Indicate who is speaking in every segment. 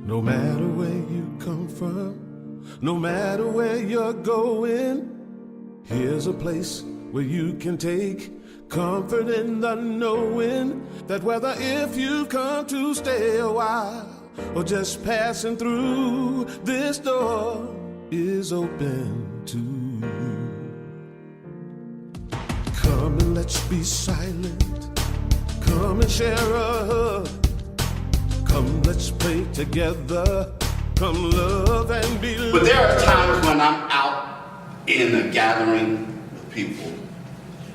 Speaker 1: No matter where you come from, no matter where you're going, here's a place where you can take comfort in the knowing that whether if you've come to stay a while or just passing through, this door is open to you. Come and let's be silent. Come and share a hug. Come, let's pray together. Come, love and be loved.
Speaker 2: But there are times when I'm out in a gathering with people,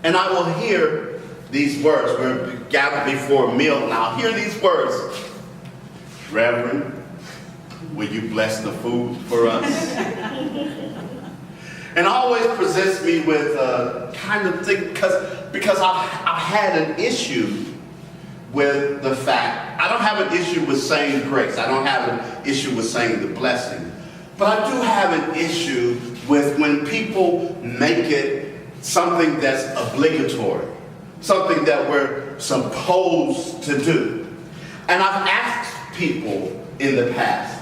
Speaker 2: and I will hear these words. We're gathered before a meal, and I'll hear these words. Reverend, will you bless the food for us? And always presents me with a kind of thing, because I've had an issue with the fact, I don't have an issue with saying grace. I don't have an issue with saying the blessing. But I do have an issue with when people make it something that's obligatory, something that we're supposed to do. And I've asked people in the past,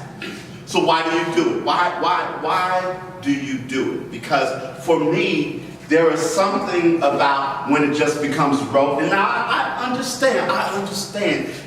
Speaker 2: so why do you do it? Why do you do it? Because for me, there is something about when it just becomes rote. And now I understand.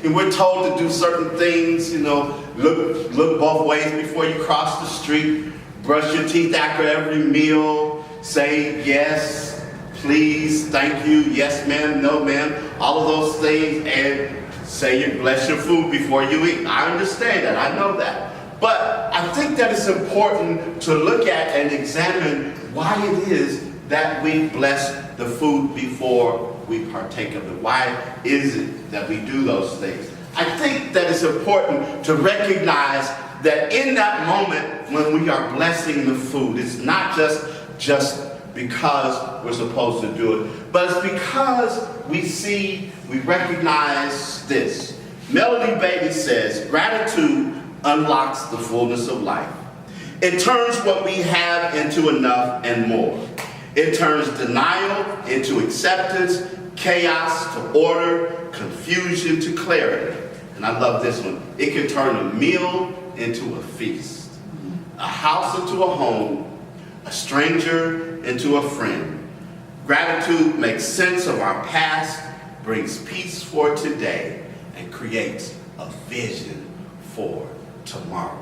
Speaker 2: And we're told to do certain things, look both ways before you cross the street, brush your teeth after every meal, say yes, please, thank you, yes ma'am, no ma'am, all of those things, and say you bless your food before you eat. I understand that, I know that. But I think that it's important to look at and examine why it is that we bless the food before we partake of it. Why is it that we do those things? I think that it's important to recognize that in that moment when we are blessing the food, it's not just because we're supposed to do it, but it's because we recognize this. Melody Beatty says, gratitude unlocks the fullness of life. It turns what we have into enough and more. It turns denial into acceptance, chaos to order, confusion to clarity. And I love this one. It can turn a meal into a feast, a house into a home, a stranger into a friend. Gratitude makes sense of our past, brings peace for today, and creates a vision for tomorrow.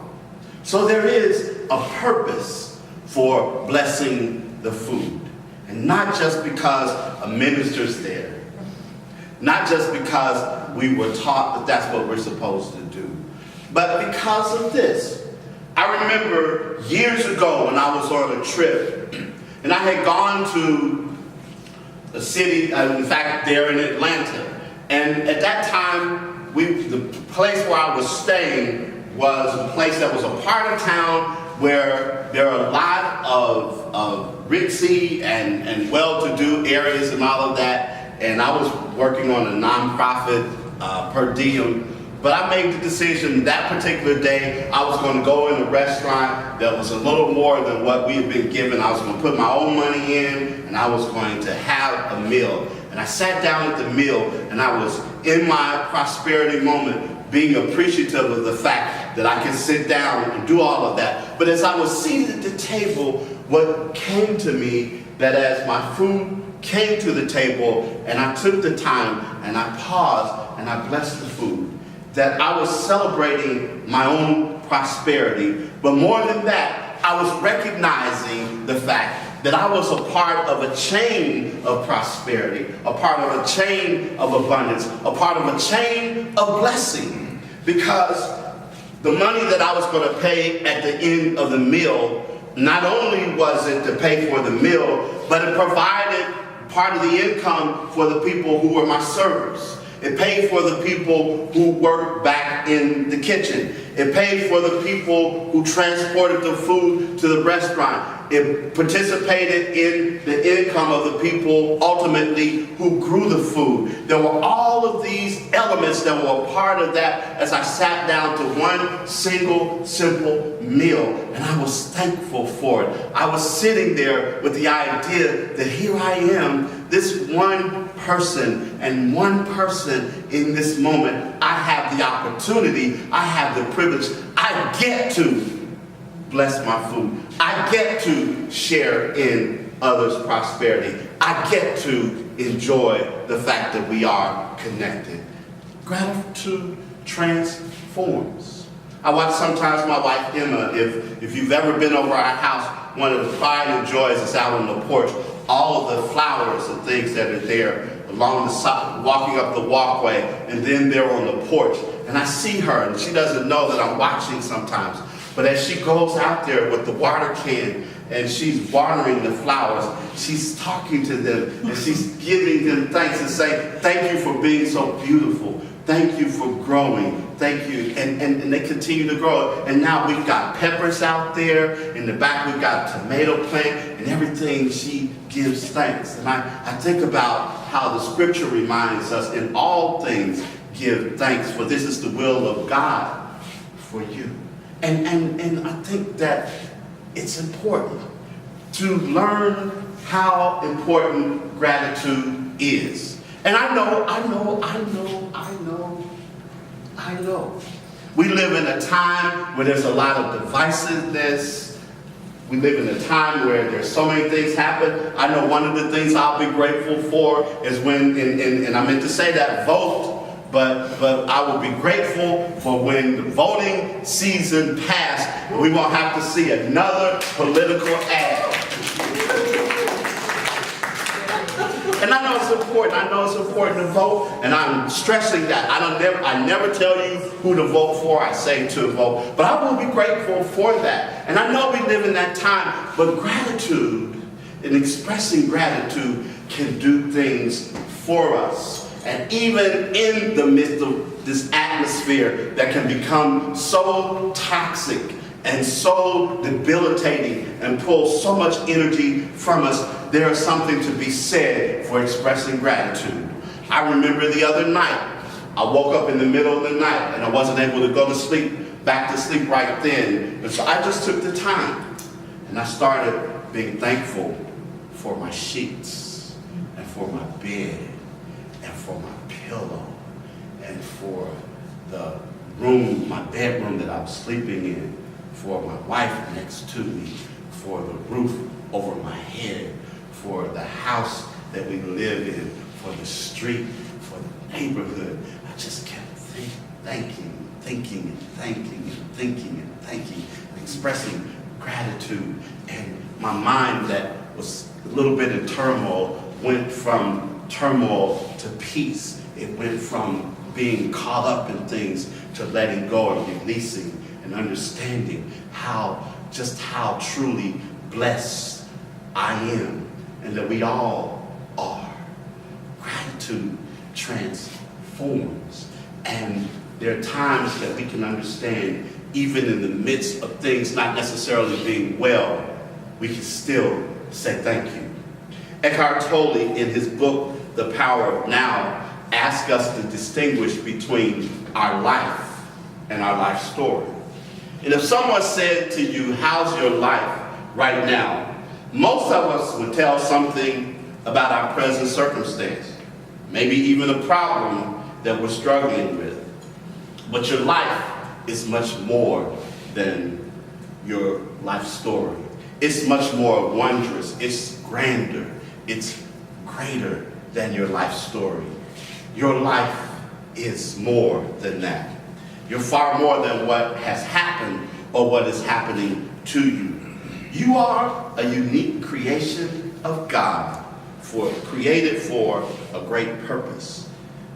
Speaker 2: So there is a purpose for blessing the food. And not just because a minister's there. Not just because we were taught that that's what we're supposed to do. But because of this. I remember years ago when I was on a trip, and I had gone to a city, in fact, there in Atlanta. And at that time, the place where I was staying was a place that was a part of town where there are a lot of ritzy and well-to-do areas and all of that. And I was working on a nonprofit per diem. But I made the decision that particular day I was going to go in a restaurant that was a little more than what we had been given. I was going to put my own money in, and I was going to have a meal. And I sat down at the meal, and I was in my prosperity moment, being appreciative of the fact that I could sit down and do all of that. But as I was seated at the table, what came to me, that as my food came to the table, and I took the time, and I paused, and I blessed the food, that I was celebrating my own prosperity. But more than that, I was recognizing the fact that I was a part of a chain of prosperity, a part of a chain of abundance, a part of a chain of blessing. Because the money that I was going to pay at the end of the meal, not only was it to pay for the meal, but it provided part of the income for the people who were my servers. It paid for the people who worked back in the kitchen. It paid for the people who transported the food to the restaurant. It participated in the income of the people ultimately who grew the food. There were all of these elements that were a part of that as I sat down to one single, simple meal. And I was thankful for it. I was sitting there with the idea that here I am, this one person, and one person in this moment, I have the opportunity opportunity, I have the privilege, I get to bless my food. I get to share in others' prosperity. I get to enjoy the fact that we are connected. Gratitude transforms. I watch sometimes my wife Emma, if you've ever been over our house, one of the pride and joys is out on the porch, all of the flowers and things that are there along the side, walking up the walkway, and then they're on the porch. And I see her, and she doesn't know that I'm watching sometimes. But as she goes out there with the water can and she's watering the flowers, she's talking to them and she's giving them thanks and saying, thank you for being so beautiful. Thank you for growing. Thank you. And they continue to grow. And now we've got peppers out there. In the back we've got a tomato plant and everything. She gives thanks. And I think about how the scripture reminds us, in all things give thanks, for this is the will of God for you. And I think that it's important to learn how important gratitude is. And I know. We live in a time where there's a lot of divisiveness. We live in a time where there's so many things happen. I know one of the things I'll be grateful for is when, and I meant to say that, vote. But I will be grateful for when the voting season passed, we won't have to see another political ad. And I know it's important. I know it's important to vote, and I'm stressing that. I never tell you who to vote for. I say to vote, but I will be grateful for that. And I know we live in that time, but gratitude and expressing gratitude can do things for us. And even in the midst of this atmosphere that can become so toxic and so debilitating and pull so much energy from us, there is something to be said for expressing gratitude. I remember the other night, I woke up in the middle of the night and I wasn't able to go to sleep, back to sleep right then. And so I just took the time and I started being thankful for my sheets and for my bed and for my pillow and for the room, my bedroom that I was sleeping in, for my wife next to me, for the roof over my head, for the house that we live in, for the street, for the neighborhood. I just kept thinking, and expressing gratitude. And my mind that was a little bit in turmoil went from turmoil to peace. It went from being caught up in things to letting go and releasing and understanding how truly blessed I am and that we all are. Gratitude transforms. And there are times that we can understand, even in the midst of things not necessarily being well, we can still say thank you. Eckhart Tolle, in his book, The Power of Now, asks us to distinguish between our life and our life story. And if someone said to you, how's your life right now? Most of us would tell something about our present circumstance, maybe even a problem that we're struggling with. But your life is much more than your life story. It's much more wondrous, it's grander, it's greater than your life story. Your life is more than that. You're far more than what has happened or what is happening to you. You are a unique creation of God, created for a great purpose.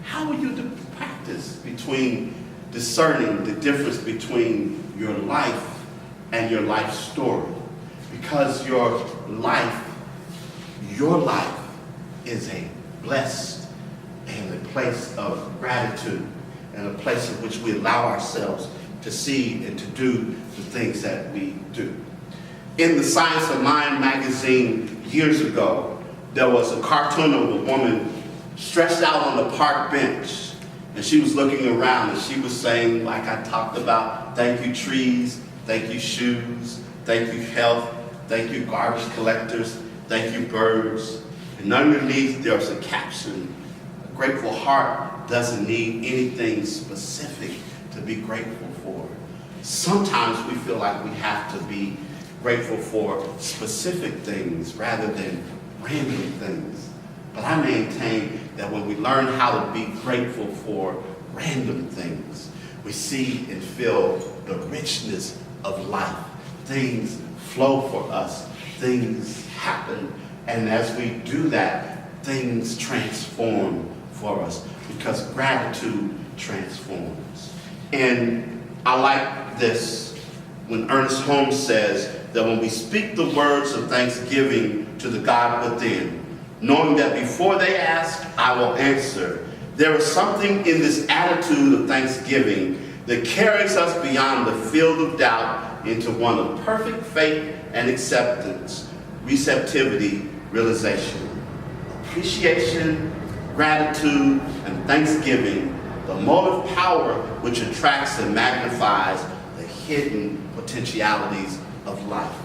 Speaker 2: How will you practice between discerning the difference between your life and your life story? Because your life is a blessed and a place of gratitude and a place in which we allow ourselves to see and to do the things that we do. In the Science of Mind magazine years ago, there was a cartoon of a woman stretched out on the park bench, and she was looking around and she was saying, like I talked about, thank you trees, thank you shoes, thank you health, thank you garbage collectors, thank you birds. And underneath there's a caption, a grateful heart doesn't need anything specific to be grateful for. Sometimes we feel like we have to be grateful for specific things rather than random things. But I maintain that when we learn how to be grateful for random things, we see and feel the richness of life. Things flow for us, things happen, and as we do that, things transform for us because gratitude transforms. And I like this when Ernest Holmes says that when we speak the words of thanksgiving to the God within, knowing that before they ask, I will answer, there is something in this attitude of thanksgiving that carries us beyond the field of doubt into one of perfect faith and acceptance, receptivity, realization. Appreciation, gratitude, and thanksgiving, the motive power which attracts and magnifies the hidden potentialities of life.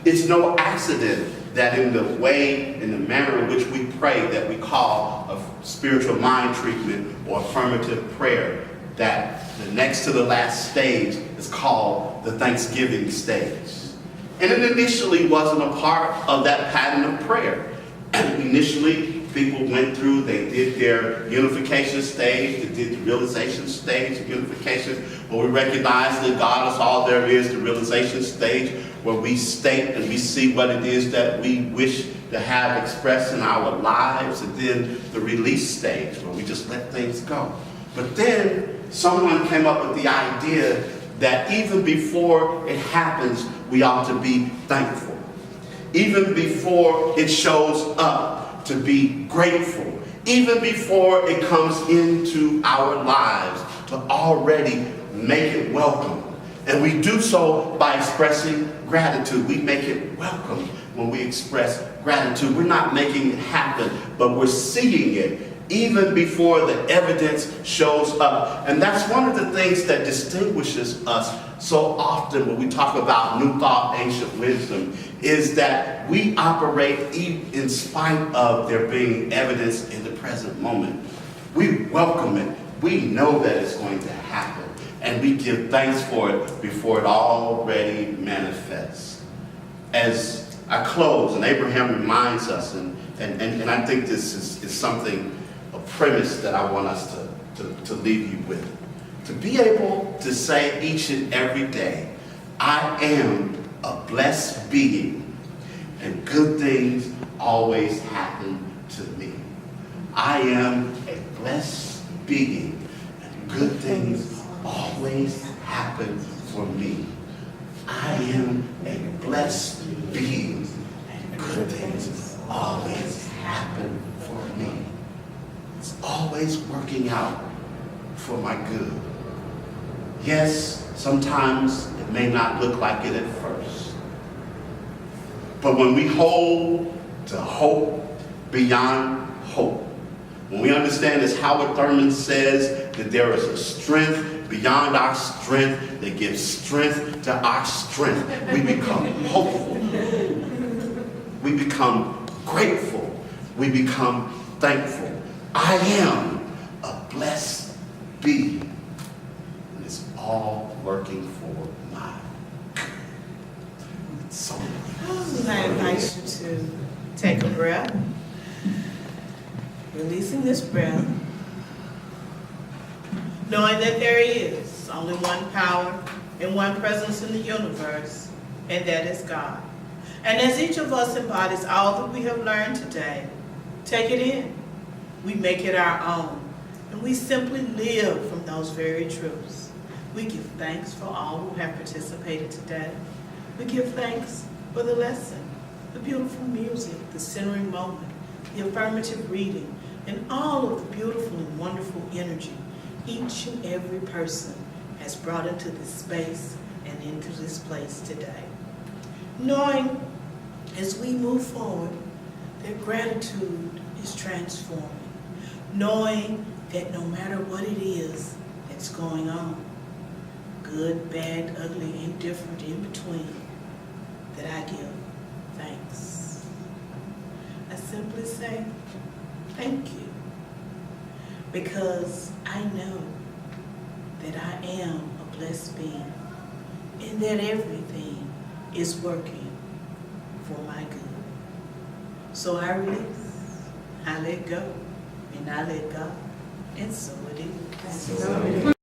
Speaker 2: It's no accident that in the manner in which we pray, that we call a spiritual mind treatment or affirmative prayer, that the next to the last stage is called the Thanksgiving stage. And it initially wasn't a part of that pattern of prayer. And initially, people went through, they did their unification stage, they did the realization stage of unification, where we recognize that God is all there is, the realization stage, where we state and we see what it is that we wish to have expressed in our lives, and then the release stage, where we just let things go. But then someone came up with the idea that even before it happens, we ought to be thankful. Even before it shows up, to be grateful. Even before it comes into our lives, to already make it welcome. And we do so by expressing gratitude. We make it welcome when we express gratitude. We're not making it happen, but we're seeing it even before the evidence shows up. And that's one of the things that distinguishes us so often when we talk about New Thought, Ancient Wisdom, is that we operate in spite of there being evidence in the present moment. We welcome it. We know that it's going to happen. And we give thanks for it before it already manifests. As I close, and Abraham reminds us, and I think this is something, a premise that I want us to leave you with. To be able to say each and every day, I am a blessed being, and good things always happen to me. I am a blessed being, and good things always happen for me. I am a blessed being, and good things always happen for me. It's always working out for my good. Yes, sometimes it may not look like it at first. But when we hold to hope beyond hope, when we understand, as Howard Thurman says, that there is a strength beyond our strength that gives strength to our strength, we become hopeful. We become grateful. We become thankful. I am a blessed being. And it's all working for my good. So
Speaker 3: I invite you to take a breath, releasing this breath, knowing that there is only one power and one presence in the universe, and that is God. And as each of us embodies all that we have learned today, take it in. We make it our own, and we simply live from those very truths. We give thanks for all who have participated today. We give thanks for the lesson, the beautiful music, the centering moment, the affirmative reading, and all of the beautiful and wonderful energy each and every person has brought into this space and into this place today. Knowing as we move forward that gratitude is transforming. Knowing that no matter what it is that's going on, good, bad, ugly, indifferent, in between, that I give thanks. I simply say, thank you. because I know that I am a blessed being and that everything is working for my good. So I release, I let go, and I let God, and so it is.